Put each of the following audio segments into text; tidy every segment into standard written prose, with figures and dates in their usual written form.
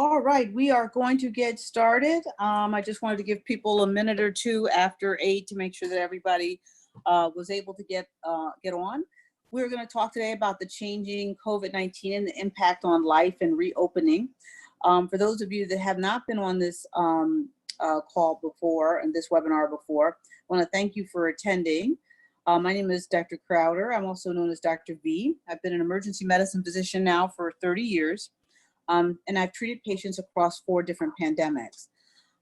All right, we are going to get started. I just wanted to give people a minute or two after 8 to make sure that everybody was able to get on. We're going to talk today about the changing COVID-19 and the impact on life and reopening. For those of you that have not been on this call before and this webinar before, I want to thank you for attending. My name is Dr. Crowder. I'm also known as Dr. V. I've been an emergency medicine physician now for 30 years. And I've treated patients across 4 different pandemics.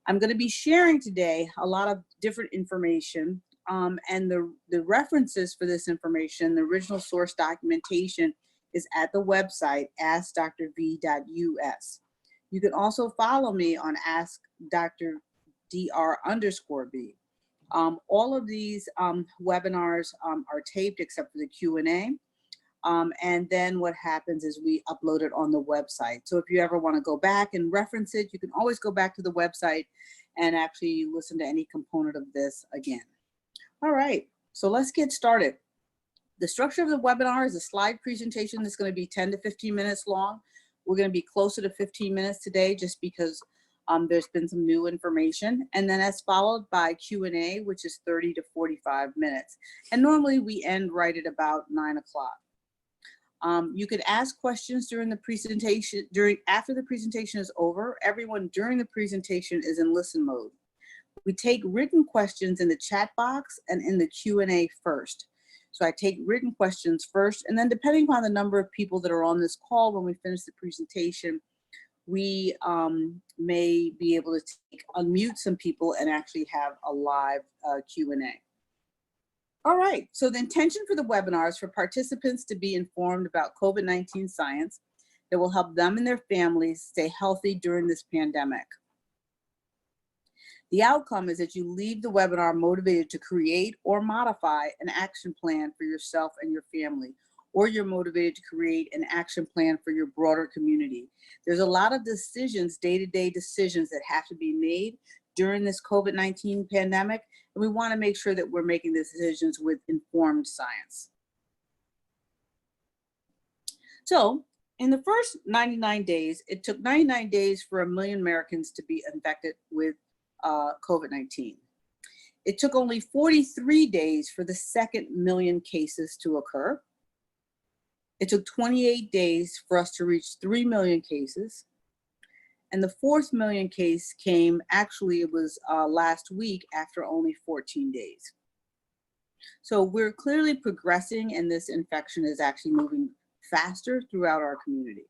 I'm going to be sharing today a lot of different information, and the references for this information, the original source documentation, is at the website AskDrV.us. You can also follow me on AskDrV_. All of these webinars are taped except for the Q&A. And then what happens is we upload it on the website. So if you ever want to go back and reference it, you can always go back to the website and actually listen to any component of this again. All right, so let's get started. The structure of the webinar is a slide presentation that's going to be 10 to 15 minutes long. We're going to be closer to 15 minutes today just because there's been some new information. And then that's followed by Q&A, which is 30 to 45 minutes. And normally we end right at about 9 o'clock. You could ask questions during the presentation, after the presentation is over. Everyone during the presentation is in listen mode. We take written questions in the chat box and in the Q&A first. So I take written questions first, and then depending upon the number of people that are on this call when we finish the presentation, we may be able to unmute some people and actually have a live Q&A. All right, so the intention for the webinar is for participants to be informed about COVID-19 science that will help them and their families stay healthy during this pandemic. The outcome is that you leave the webinar motivated to create or modify an action plan for yourself and your family, or you're motivated to create an action plan for your broader community. There's a lot of decisions, day-to-day decisions that have to be made during this COVID-19 pandemic, and we want to make sure that we're making the decisions with informed science. So in the first 99 days, it took 99 days for 1 million Americans to be infected with COVID-19. It took only 43 days for the second million cases to occur. It took 28 days for us to reach 3 million cases. And the 4th million case came, actually it was last week after only 14 days. So we're clearly progressing, and this infection is actually moving faster throughout our community.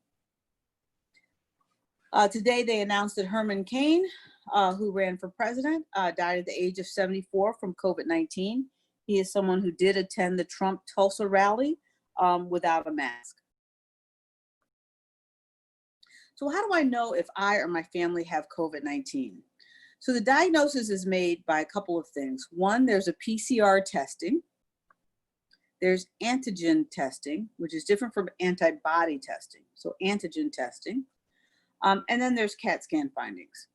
Today they announced that Herman Cain, who ran for president, died at the age of 74 from COVID-19. He is someone who did attend the Trump Tulsa rally without a mask. So how do I know if I or my family have COVID-19? So the diagnosis is made by a couple of things. One, there's a PCR testing. There's antigen testing, which is different from antibody testing. So antigen testing. And then there's CAT scan findings.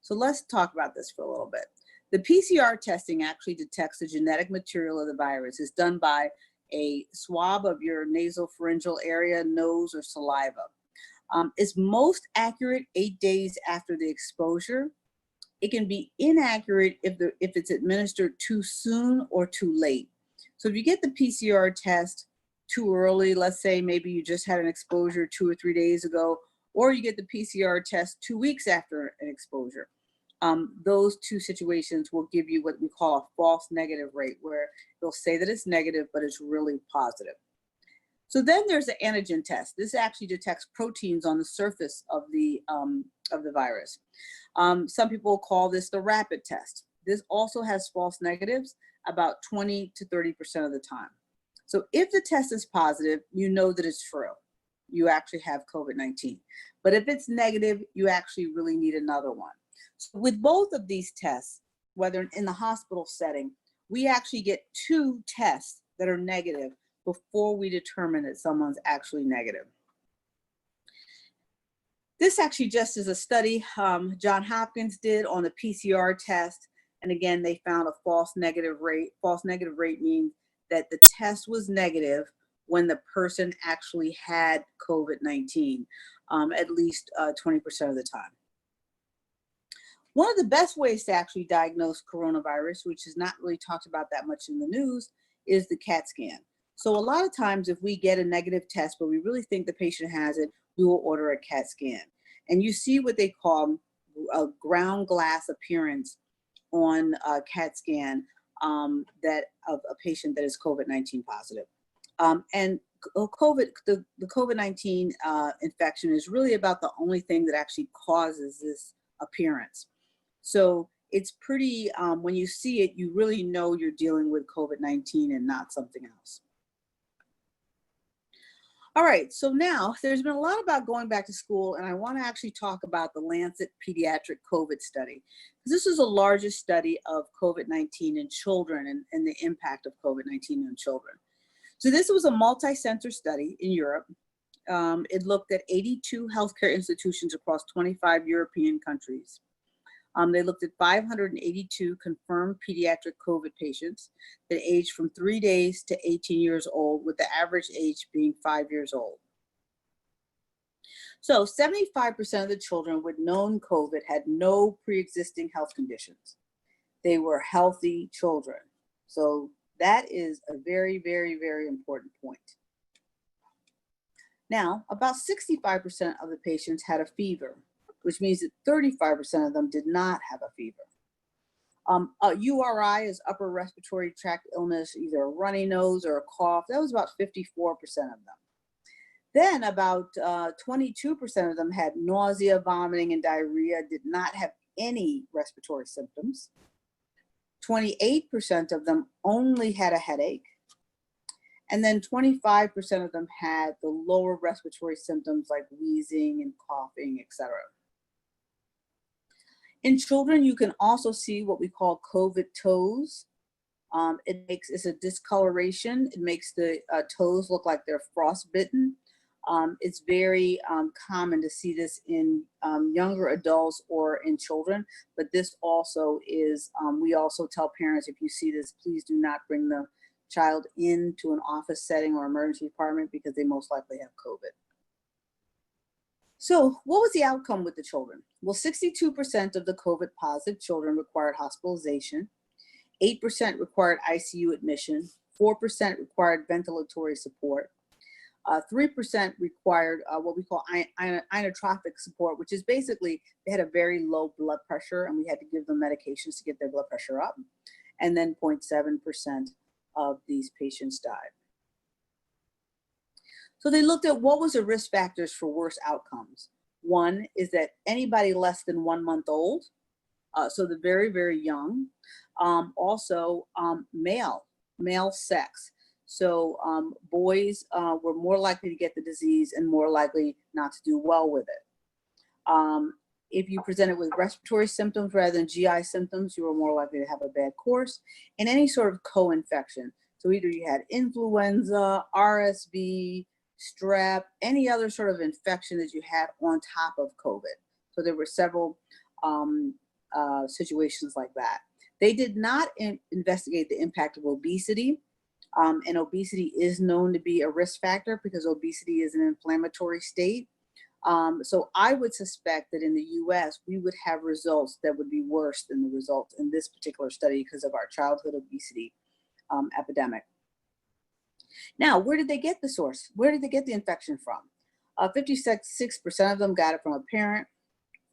So let's talk about this for a little bit. The PCR testing actually detects the genetic material of the virus. It's done by a swab of your nasopharyngeal area, nose, or saliva. It's most accurate 8 days after the exposure. It can be inaccurate if it's administered too soon or too late. So if you get the PCR test too early, let's say maybe you just had an exposure 2 or 3 days ago, or you get the PCR test 2 weeks after an exposure, those two situations will give you what we call a false negative rate, where they'll say that it's negative, but it's really positive. So then there's the antigen test. This actually detects proteins on the surface of the virus. Some people call this the rapid test. This also has false negatives about 20 to 30% of the time. So if the test is positive, you know that it's true. You actually have COVID-19. But if it's negative, you actually really need another one. So with both of these tests, whether in the hospital setting, we actually get 2 tests that are negative before we determine that someone's actually negative. This actually just is a study Johns Hopkins did on the PCR test. And again, they found a false negative rate. False negative rate means that the test was negative when the person actually had COVID-19, at least 20% of the time. One of the best ways to actually diagnose coronavirus, which is not really talked about that much in the news, is the CAT scan. So a lot of times if we get a negative test, but we really think the patient has it, we will order a CAT scan. And you see what they call a ground glass appearance on a CAT scan that of a patient that is COVID-19 positive. And the COVID-19 infection is really about the only thing that actually causes this appearance. So it's pretty, when you see it, you really know you're dealing with COVID-19 and not something else. All right, so now there's been a lot about going back to school, and I want to actually talk about the Lancet Pediatric COVID study. This is the largest study of COVID-19 in children and the impact of COVID-19 on children. So this was a multi-center study in Europe. It looked at 82 healthcare institutions across 25 European countries. They looked at 582 confirmed pediatric COVID patients that aged from 3 days to 18 years old, with the average age being 5 years old. So 75% of the children with known COVID had no pre-existing health conditions. They were healthy children. So that is a very, very, very important point. Now, about 65% of the patients had a fever, which means that 35% of them did not have a fever. URI is upper respiratory tract illness, either a runny nose or a cough. That was about 54% of them. Then about 22% of them had nausea, vomiting, and diarrhea, did not have any respiratory symptoms. 28% of them only had a headache. And then 25% of them had the lower respiratory symptoms like wheezing and coughing, etc. In children, you can also see what we call COVID toes. It's a discoloration. It makes the toes look like they're frostbitten. It's very common to see this in younger adults or in children, but this also is, we also tell parents, if you see this, please do not bring the child into an office setting or emergency department because they most likely have COVID. So what was the outcome with the children? Well, 62% of the COVID positive children required hospitalization, 8% required ICU admission, 4% required ventilatory support, 3% required what we call inotropic support, which is basically they had a very low blood pressure and we had to give them medications to get their blood pressure up. And then 0.7% of these patients died. So they looked at what was the risk factors for worse outcomes. One is that anybody less than 1 month old, so the very, very young. Also male sex. So boys were more likely to get the disease and more likely not to do well with it. If you presented with respiratory symptoms rather than GI symptoms, you were more likely to have a bad course, and any sort of co-infection. So either you had influenza, RSV, strep, any other sort of infection that you had on top of COVID. So there were several situations like that. They did not investigate the impact of obesity. And obesity is known to be a risk factor because obesity is an inflammatory state. So I would suspect that in the US, we would have results that would be worse than the results in this particular study because of our childhood obesity epidemic. Now, where did they get the source? Where did they get the infection from? 56% of them got it from a parent,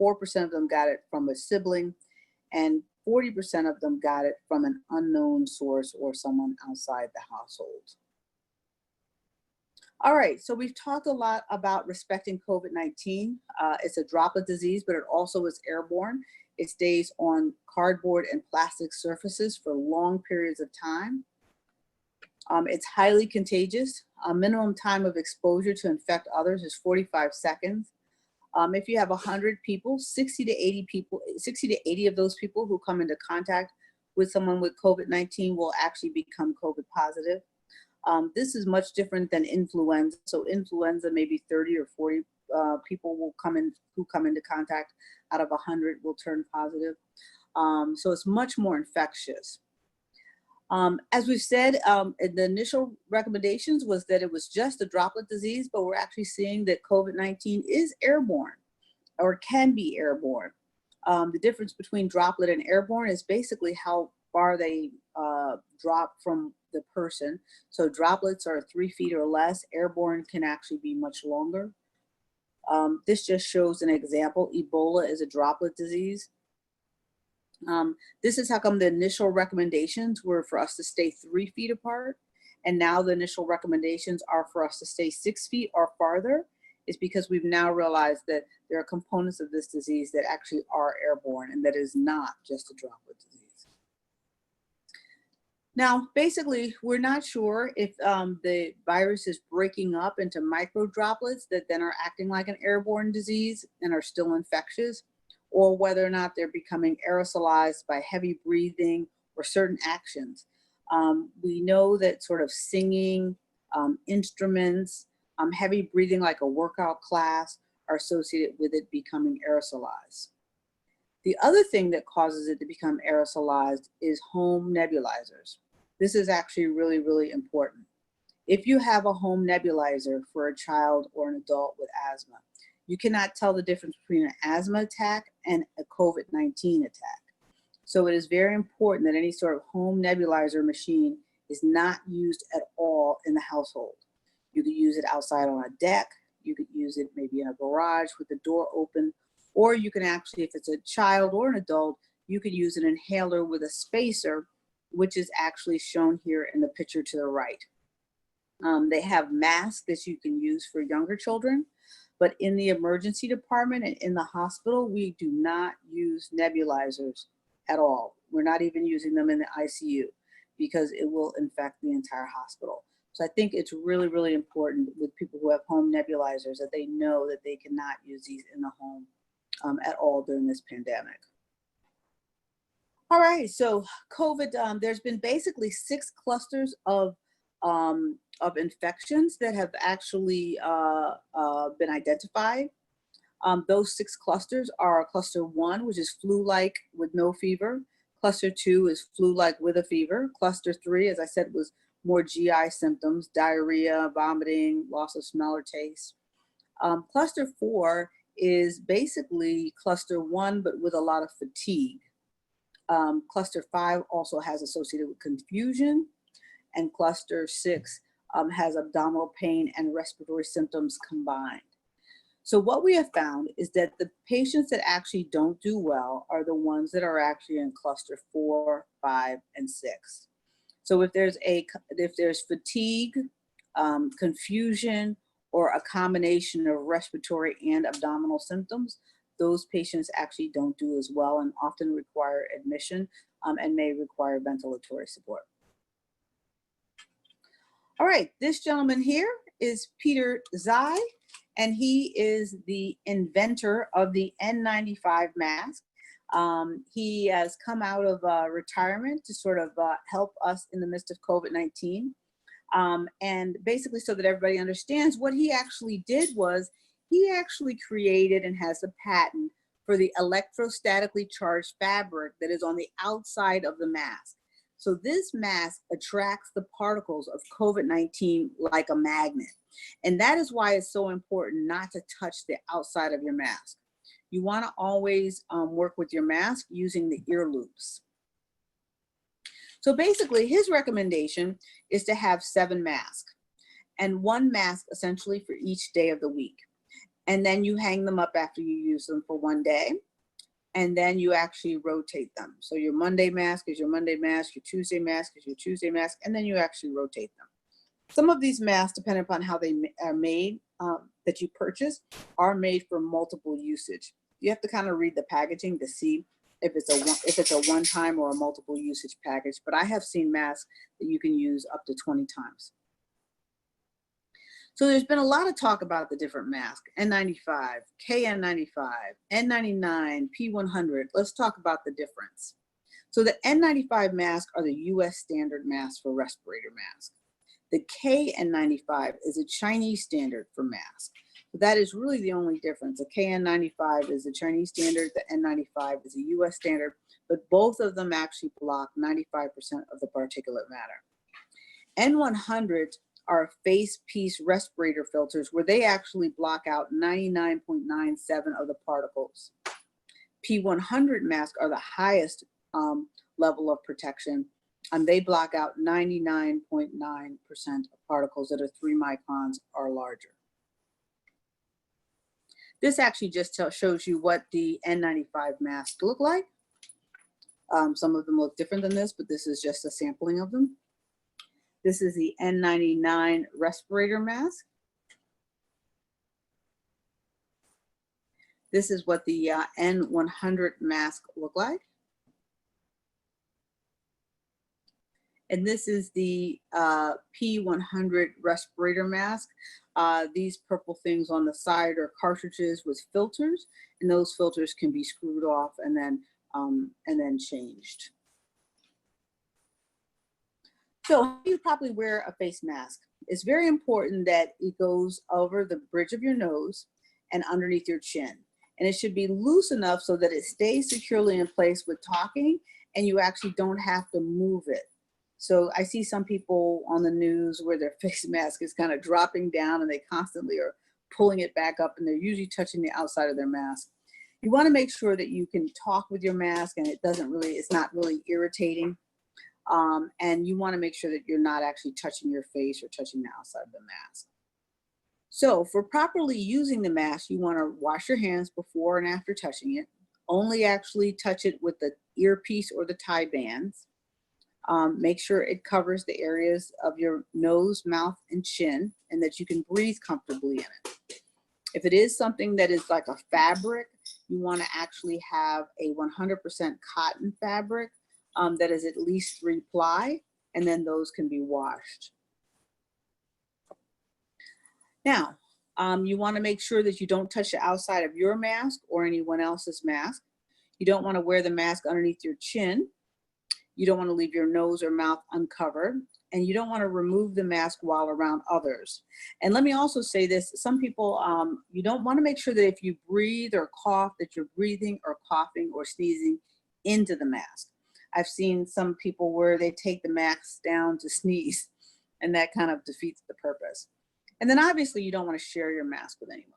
4% of them got it from a sibling, and 40% of them got it from an unknown source or someone outside the household. All right, so we've talked a lot about respecting COVID-19. It's a droplet disease, but it also is airborne. It stays on cardboard and plastic surfaces for long periods of time. It's highly contagious. A minimum time of exposure to infect others is 45 seconds. If you have 100 people, 60 to 80 of those people who come into contact with someone with COVID-19 will actually become COVID positive. This is much different than influenza. So influenza, maybe 30 or 40 people will who come into contact out of 100 will turn positive. So it's much more infectious. As we've said, the initial recommendations was that it was just a droplet disease, but we're actually seeing that COVID-19 is airborne or can be airborne. The difference between droplet and airborne is basically how far they drop from the person. So droplets are 3 feet or less. Airborne can actually be much longer. This just shows an example. Ebola is a droplet disease. This is how come the initial recommendations were for us to stay 3 feet apart. And now the initial recommendations are for us to stay 6 feet or farther. Is because we've now realized that there are components of this disease that actually are airborne and that is not just a droplet disease. Now, basically, we're not sure if the virus is breaking up into micro droplets that then are acting like an airborne disease and are still infectious, or whether or not they're becoming aerosolized by heavy breathing or certain actions. We know that sort of singing, instruments, heavy breathing like a workout class are associated with it becoming aerosolized. The other thing that causes it to become aerosolized is home nebulizers. This is actually really, really important. If you have a home nebulizer for a child or an adult with asthma, you cannot tell the difference between an asthma attack and a COVID-19 attack. So it is very important that any sort of home nebulizer machine is not used at all in the household. You could use it outside on a deck. You could use it maybe in a garage with the door open, or you can actually, if it's a child or an adult, you could use an inhaler with a spacer, which is actually shown here in the picture to the right. They have masks that you can use for younger children, but in the emergency department and in the hospital, we do not use nebulizers at all. We're not even using them in the ICU because it will infect the entire hospital. So I think it's really, really important with people who have home nebulizers that they know that they cannot use these in the home at all during this pandemic. All right, so COVID, there's been basically 6 clusters of infections that have actually been identified. Those 6 clusters are cluster 1, which is flu-like with no fever. Cluster 2 is flu-like with a fever. Cluster 3, as I said, was more GI symptoms, diarrhea, vomiting, loss of smell or taste. Cluster 4 is basically cluster 1, but with a lot of fatigue. Cluster 5 also has associated with confusion, and cluster 6 has abdominal pain and respiratory symptoms combined. So what we have found is that the patients that actually don't do well are the ones that are actually in cluster 4, 5, and 6. So if there's fatigue, confusion, or a combination of respiratory and abdominal symptoms, those patients actually don't do as well and often require admission and may require ventilatory support. All right, this gentleman here is Peter Zai, and he is the inventor of the N95 mask. He has come out of retirement to sort of help us in the midst of COVID-19. And basically, so that everybody understands, what he actually did was he actually created and has a patent for the electrostatically charged fabric that is on the outside of the mask. So this mask attracts the particles of COVID-19 like a magnet. And that is why it's so important not to touch the outside of your mask. You want to always work with your mask using the ear loops. So basically, his recommendation is to have 7 masks and 1 mask essentially for each day of the week. And then you hang them up after you use them for 1 day. And then you actually rotate them. So your Monday mask is your Monday mask, your Tuesday mask is your Tuesday mask, and then you actually rotate them. Some of these masks, depending upon how they are made, that you purchase, are made for multiple usage. You have to kind of read the packaging to see if it's a one-time or a multiple usage package. But I have seen masks that you can use up to 20 times. So there's been a lot of talk about the different masks: N95, KN95, N99, P100. Let's talk about the difference. So the N95 masks are the US standard mask for respirator masks. The KN95 is a Chinese standard for mask. So that is really the only difference. The KN95 is the Chinese standard, the N95 is a US standard, but both of them actually block 95% of the particulate matter. N100 are face piece respirator filters where they actually block out 99.97 of the particles. P100 masks are the highest level of protection, and they block out 99.9% of particles that are 3 microns or larger. This actually just shows you what the N95 masks look like. Some of them look different than this, but this is just a sampling of them. This is the N99 respirator mask. This is what the N100 mask look like. And this is the P100 respirator mask. These purple things on the side are cartridges with filters, and those filters can be screwed off and then changed. So you probably wear a face mask. It's very important that it goes over the bridge of your nose and underneath your chin. And it should be loose enough so that it stays securely in place with talking and you actually don't have to move it. So I see some people on the news where their face mask is kind of dropping down and they constantly are pulling it back up, and they're usually touching the outside of their mask. You want to make sure that you can talk with your mask and it's not really irritating. And you want to make sure that you're not actually touching your face or touching the outside of the mask. So for properly using the mask, you want to wash your hands before and after touching it. Only actually touch it with the earpiece or the tie bands. Make sure it covers the areas of your nose, mouth, and chin, and that you can breathe comfortably in it. If it is something that is like a fabric, you want to actually have a 100% cotton fabric that is at least 3 ply, and then those can be washed. Now, you want to make sure that you don't touch the outside of your mask or anyone else's mask. You don't want to wear the mask underneath your chin. You don't want to leave your nose or mouth uncovered, and you don't want to remove the mask while around others. And let me also say this, some people, you don't want to make sure that if you breathe or cough that you're breathing or coughing or sneezing into the mask. I've seen some people where they take the mask down to sneeze, and that kind of defeats the purpose. And then obviously you don't want to share your mask with anyone.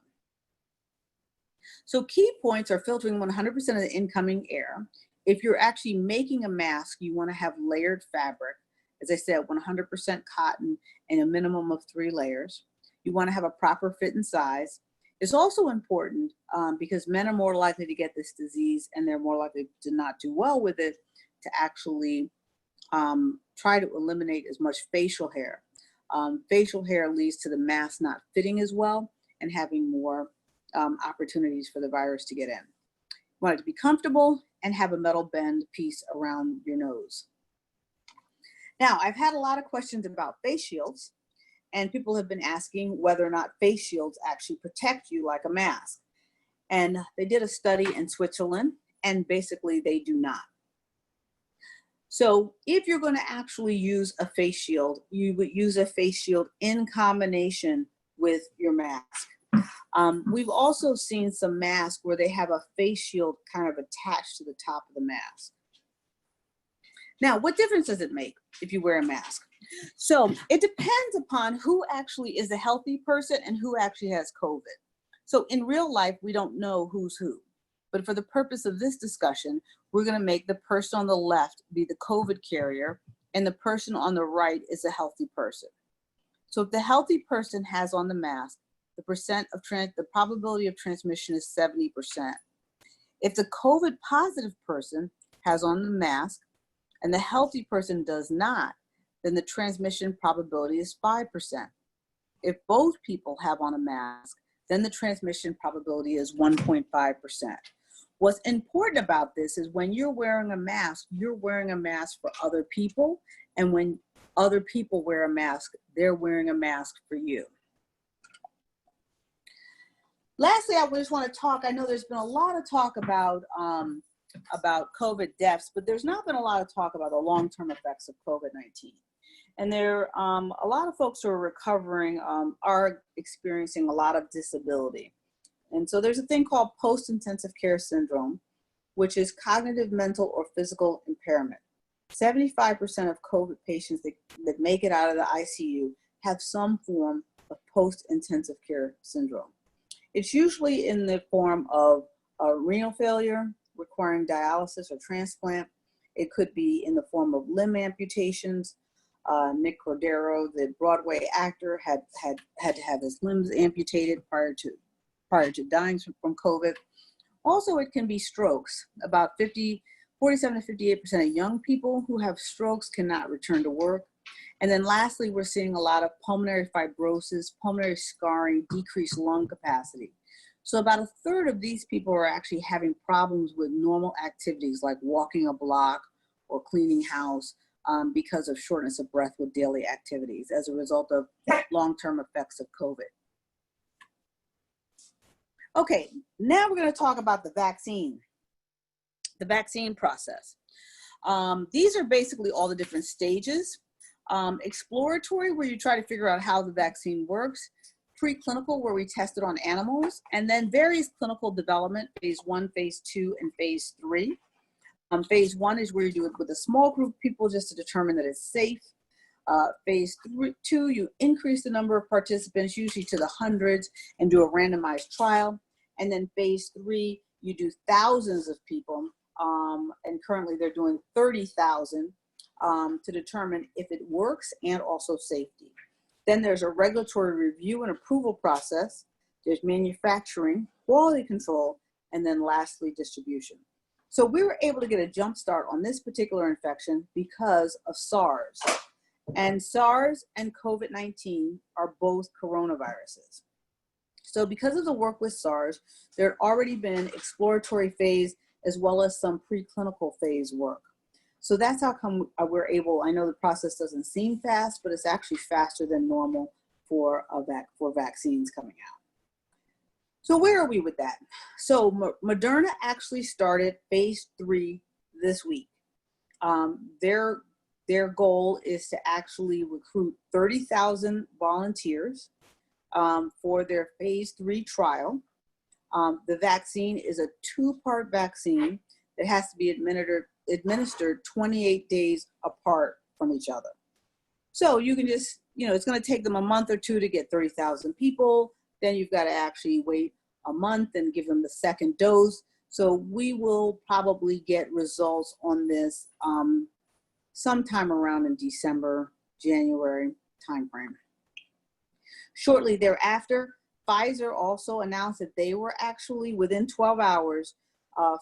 So key points are filtering 100% of the incoming air. If you're actually making a mask, you want to have layered fabric. As I said, 100% cotton and a minimum of 3 layers. You want to have a proper fit and size. It's also important because men are more likely to get this disease and they're more likely to not do well with it, to actually try to eliminate as much facial hair. Facial hair leads to the mask not fitting as well and having more opportunities for the virus to get in. You want it to be comfortable and have a metal bend piece around your nose. Now, I've had a lot of questions about face shields, and people have been asking whether or not face shields actually protect you like a mask. And they did a study in Switzerland, and basically they do not. So if you're going to actually use a face shield, you would use a face shield in combination with your mask. We've also seen some masks where they have a face shield kind of attached to the top of the mask. Now, what difference does it make if you wear a mask? So it depends upon who actually is a healthy person and who actually has COVID. So in real life, we don't know who's who. But for the purpose of this discussion, we're going to make the person on the left be the COVID carrier and the person on the right is a healthy person. So if the healthy person has on the mask, the probability of transmission is 70%. If the COVID positive person has on the mask and the healthy person does not, then the transmission probability is 5%. If both people have on a mask, then the transmission probability is 1.5%. What's important about this is when you're wearing a mask for other people, and when other people wear a mask, they're wearing a mask for you. Lastly, I just want to talk, I know there's been a lot of talk about COVID deaths, but there's not been a lot of talk about the long-term effects of COVID-19. And there a lot of folks who are recovering are experiencing a lot of disability. And so there's a thing called post-intensive care syndrome, which is cognitive, mental, or physical impairment. 75% of COVID patients that make it out of the ICU have some form of post-intensive care syndrome. It's usually in the form of renal failure requiring dialysis or transplant. It could be in the form of limb amputations. Nick Cordero, the Broadway actor, had to have his limbs amputated prior to dying from COVID. Also, it can be strokes. About 47 to 58% of young people who have strokes cannot return to work. And then lastly, we're seeing a lot of pulmonary fibrosis, pulmonary scarring, decreased lung capacity. So about a third of these people are actually having problems with normal activities like walking a block or cleaning house because of shortness of breath with daily activities as a result of long-term effects of COVID. Okay, now we're going to talk about the vaccine process. These are basically all the different stages. Exploratory, where you try to figure out how the vaccine works. Preclinical, where we test it on animals. And then various clinical development, phase 1, phase 2, and phase 3. Phase 1 is where you do it with a small group of people just to determine that it's safe. Phase 2, you increase the number of participants, usually to the hundreds, and do a randomized trial. And then phase 3, you do thousands of people, and currently they're doing 30,000 to determine if it works and also safety. Then there's a regulatory review and approval process. There's manufacturing, quality control, and then lastly, distribution. So we were able to get a jump start on this particular infection because of SARS. And SARS and COVID-19 are both coronaviruses. So because of the work with SARS, there had already been exploratory phase as well as some preclinical phase work. So that's how come we're able, I know the process doesn't seem fast, but it's actually faster than normal for vaccines coming out. So where are we with that? So Moderna actually started phase 3 this week. Their goal is to actually recruit 30,000 volunteers for their phase 3 trial. The vaccine is a 2-part vaccine that has to be administered 28 days apart from each other. So you can just, it's going to take them a month or two to get 30,000 people. Then you've got to actually wait a month and give them the second dose. So we will probably get results on this sometime around in December, January timeframe. Shortly thereafter, Pfizer also announced that they were actually within 12 hours.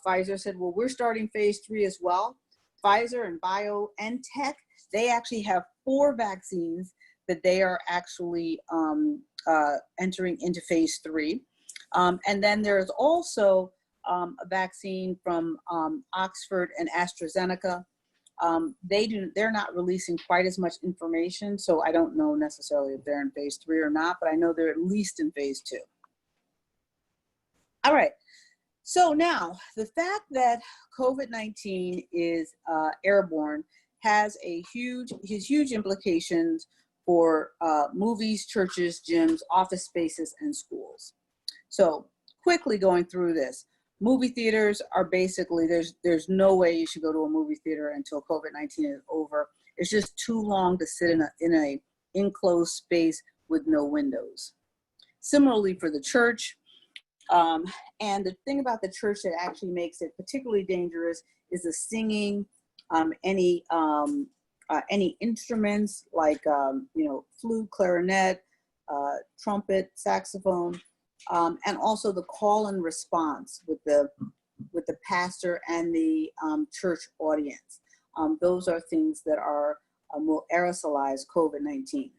Pfizer said, well, we're starting phase 3 as well. Pfizer and BioNTech, they actually have 4 vaccines that they are actually entering into phase 3. And then there's also a vaccine from Oxford and AstraZeneca. They're not releasing quite as much information, so I don't know necessarily if they're in phase 3 or not, but I know they're at least in phase 2. All right. So now, the fact that COVID-19 is airborne has huge implications for movies, churches, gyms, office spaces, and schools. So quickly going through this, movie theaters are basically, there's no way you should go to a movie theater until COVID-19 is over. It's just too long to sit in a enclosed space with no windows. Similarly for the church, and the thing about the church that actually makes it particularly dangerous is the singing, any instruments like flute, clarinet, trumpet, saxophone, and also the call and response with the pastor and the church audience. Those are things that will aerosolize COVID-19.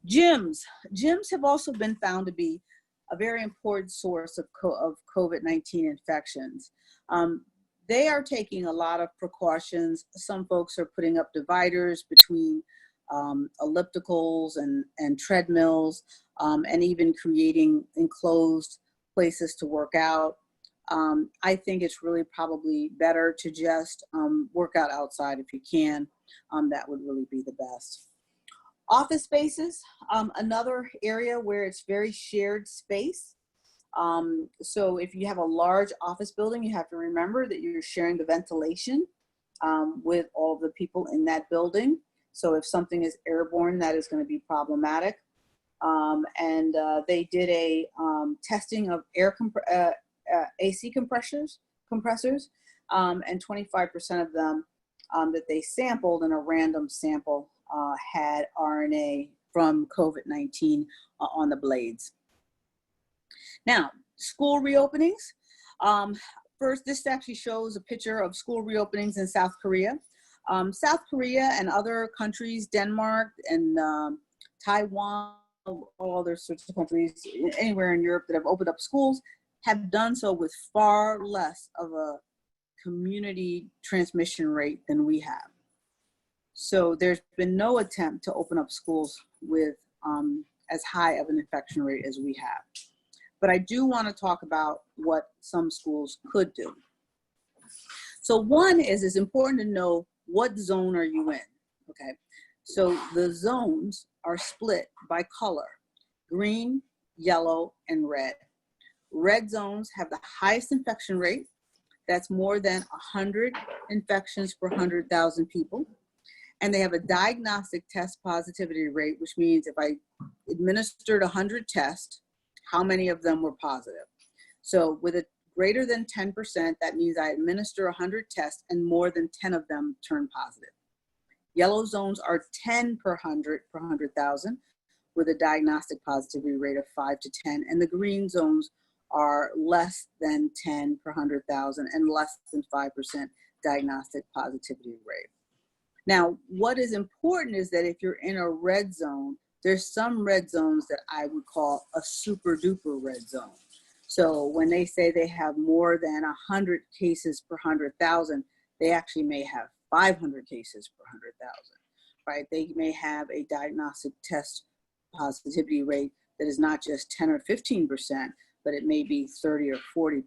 Gyms have also been found to be a very important source of COVID-19 infections. They are taking a lot of precautions. Some folks are putting up dividers between ellipticals and treadmills, and even creating enclosed places to work out. I think it's really probably better to just work out outside if you can. That would really be the best. Office spaces, another area where it's very shared space. So if you have a large office building, you have to remember that you're sharing the ventilation with all the people in that building. So if something is airborne, that is going to be problematic. They did a testing of AC compressors, and 25% of them that they sampled in a random sample had RNA from COVID-19 on the blades. Now, school reopenings. First, this actually shows a picture of school reopenings in South Korea. South Korea and other countries, Denmark and Taiwan, all other sorts of countries, anywhere in Europe that have opened up schools, have done so with far less of a community transmission rate than we have. So there's been no attempt to open up schools with as high of an infection rate as we have. But I do want to talk about what some schools could do. So one is, it's important to know what zone are you in, okay? So the zones are split by color: green, yellow, and red. Red zones have the highest infection rate. That's more than 100 infections per 100,000 people. And they have a diagnostic test positivity rate, which means if I administered 100 tests, how many of them were positive? So with a greater than 10%, that means I administer 100 tests and more than 10 of them turn positive. Yellow zones are 10 per 100,000 with a diagnostic positivity rate of 5 to 10. And the green zones are less than 10 per 100,000 and less than 5% diagnostic positivity rate. Now, what is important is that if you're in a red zone, there's some red zones that I would call a super duper red zone. So when they say they have more than 100 cases per 100,000, they actually may have 500 cases per 100,000, right? They may have a diagnostic test positivity rate that is not just 10 or 15%, but it may be 30 or 40%,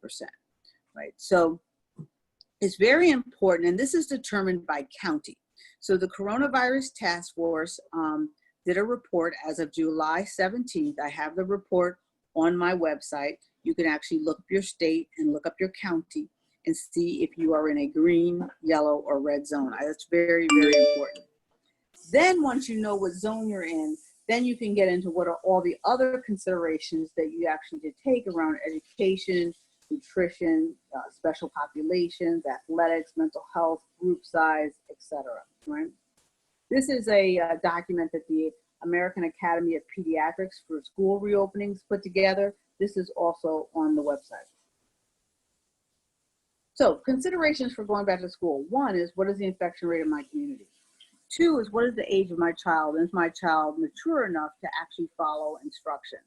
right? So it's very important, and this is determined by county. So the Coronavirus Task Force did a report as of July 17th. I have the report on my website. You can actually look up your state and look up your county and see if you are in a green, yellow, or red zone. That's very, very important. Then once you know what zone you're in, then you can get into what are all the other considerations that you actually did take around education, nutrition, special populations, athletics, mental health, group size, etc. Right? This is a document that the American Academy of Pediatrics for school reopenings put together. This is also on the website. So considerations for going back to school. One is, what is the infection rate of my community? Two is, what is the age of my child? Is my child mature enough to actually follow instructions?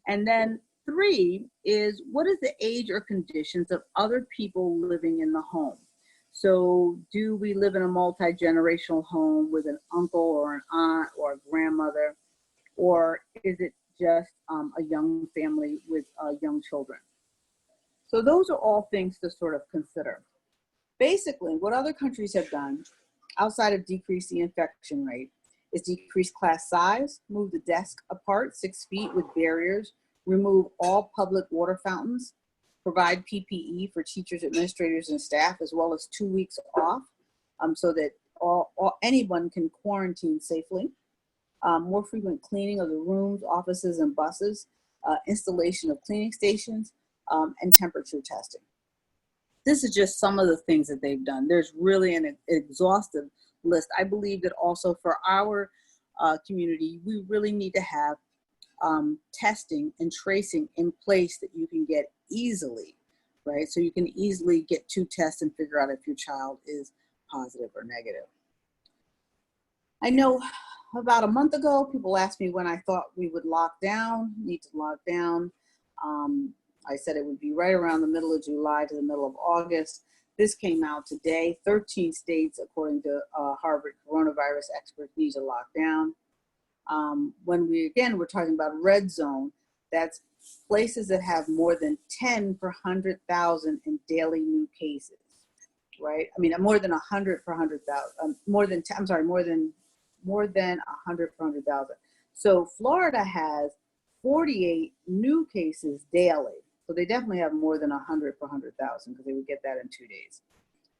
And then three is, what is the age or conditions of other people living in the home? So do we live in a multi-generational home with an uncle or an aunt or a grandmother? Or is it just a young family with young children? So those are all things to sort of consider. Basically, what other countries have done outside of decrease the infection rate is decrease class size, move the desk apart 6 feet with barriers, remove all public water fountains, provide PPE for teachers, administrators, and staff, as well as 2 weeks off so that anyone can quarantine safely. More frequent cleaning of the rooms, offices, and buses, installation of cleaning stations, and temperature testing. This is just some of the things that they've done. There's really an exhaustive list. I believe that also for our community, we really need to have testing and tracing in place that you can get easily, right? So you can easily get 2 tests and figure out if your child is positive or negative. I know about a month ago, people asked me when I thought we would need to lock down. I said it would be right around the middle of July to the middle of August. This came out today. 13 states, according to Harvard coronavirus experts, need to lock down. When we're talking about red zone, that's places that have more than 10 per 100,000 in daily new cases, right? I mean, more than 100 per 100,000, more than 100 per 100,000. So Florida has 48 new cases daily. So they definitely have more than 100 per 100,000 because they would get that in 2 days.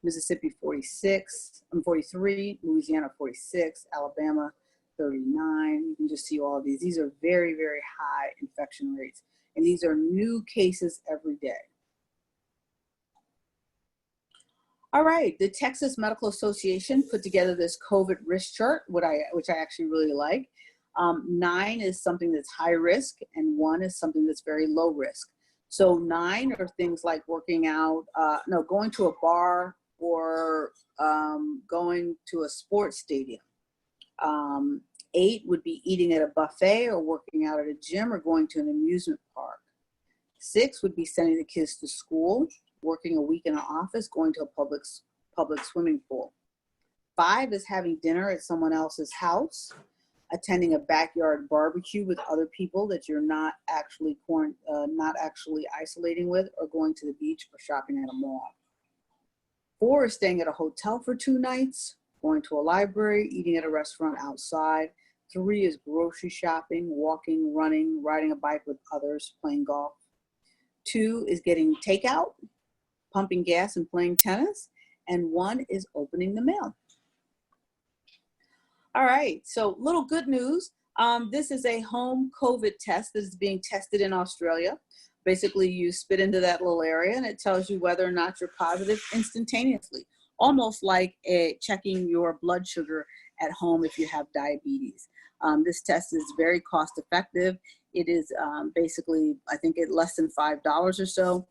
Mississippi 43, Louisiana 46, Alabama 39. You can just see all of these. These are very, very high infection rates. And these are new cases every day. All right, the Texas Medical Association put together this COVID risk chart, which I actually really like. 9 is something that's high risk, and 1 is something that's very low risk. So 9 are things like working out, going to a bar or going to a sports stadium. 8 would be eating at a buffet or working out at a gym or going to an amusement park. 6 would be sending the kids to school, working a week in an office, going to a public swimming pool. 5 is having dinner at someone else's house, attending a backyard barbecue with other people that you're not actually isolating with, or going to the beach or shopping at a mall. 4 is staying at a hotel for 2 nights, going to a library, eating at a restaurant outside. 3 is grocery shopping, walking, running, riding a bike with others, playing golf. 2 is getting takeout, pumping gas and playing tennis. And 1 is opening the mail. All right, so little good news. This is a home COVID test that is being tested in Australia. Basically, you spit into that little area and it tells you whether or not you're positive instantaneously, almost like checking your blood sugar at home if you have diabetes. This test is very cost effective. It is basically, I think, at less than $5 or so.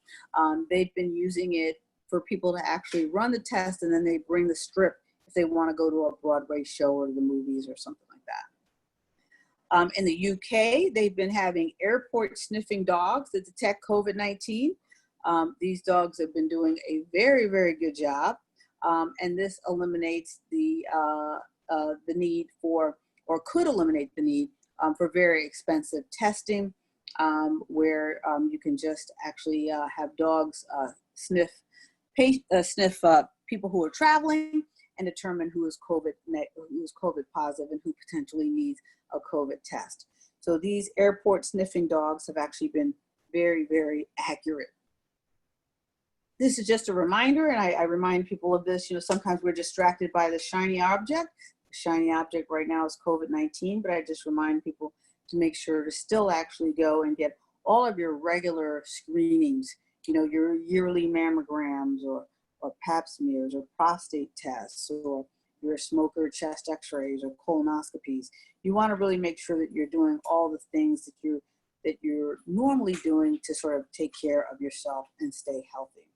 They've been using it for people to actually run the test, and then they bring the strip if they want to go to a Broadway show or the movies or something like that. In the UK, they've been having airport sniffing dogs that detect COVID-19. These dogs have been doing a very, very good job. And this eliminates the need for, or could eliminate the need for very expensive testing, where you can just actually have dogs sniff people who are traveling and determine who is COVID positive and who potentially needs a COVID test. So these airport sniffing dogs have actually been very, very accurate. This is just a reminder, and I remind people of this. Sometimes we're distracted by the shiny object. The shiny object right now is COVID-19, but I just remind people to make sure to still actually go and get all of your regular screenings, your yearly mammograms or pap smears or prostate tests or your smoker chest x-rays or colonoscopies. You want to really make sure that you're doing all the things that you're normally doing to sort of take care of yourself and stay healthy.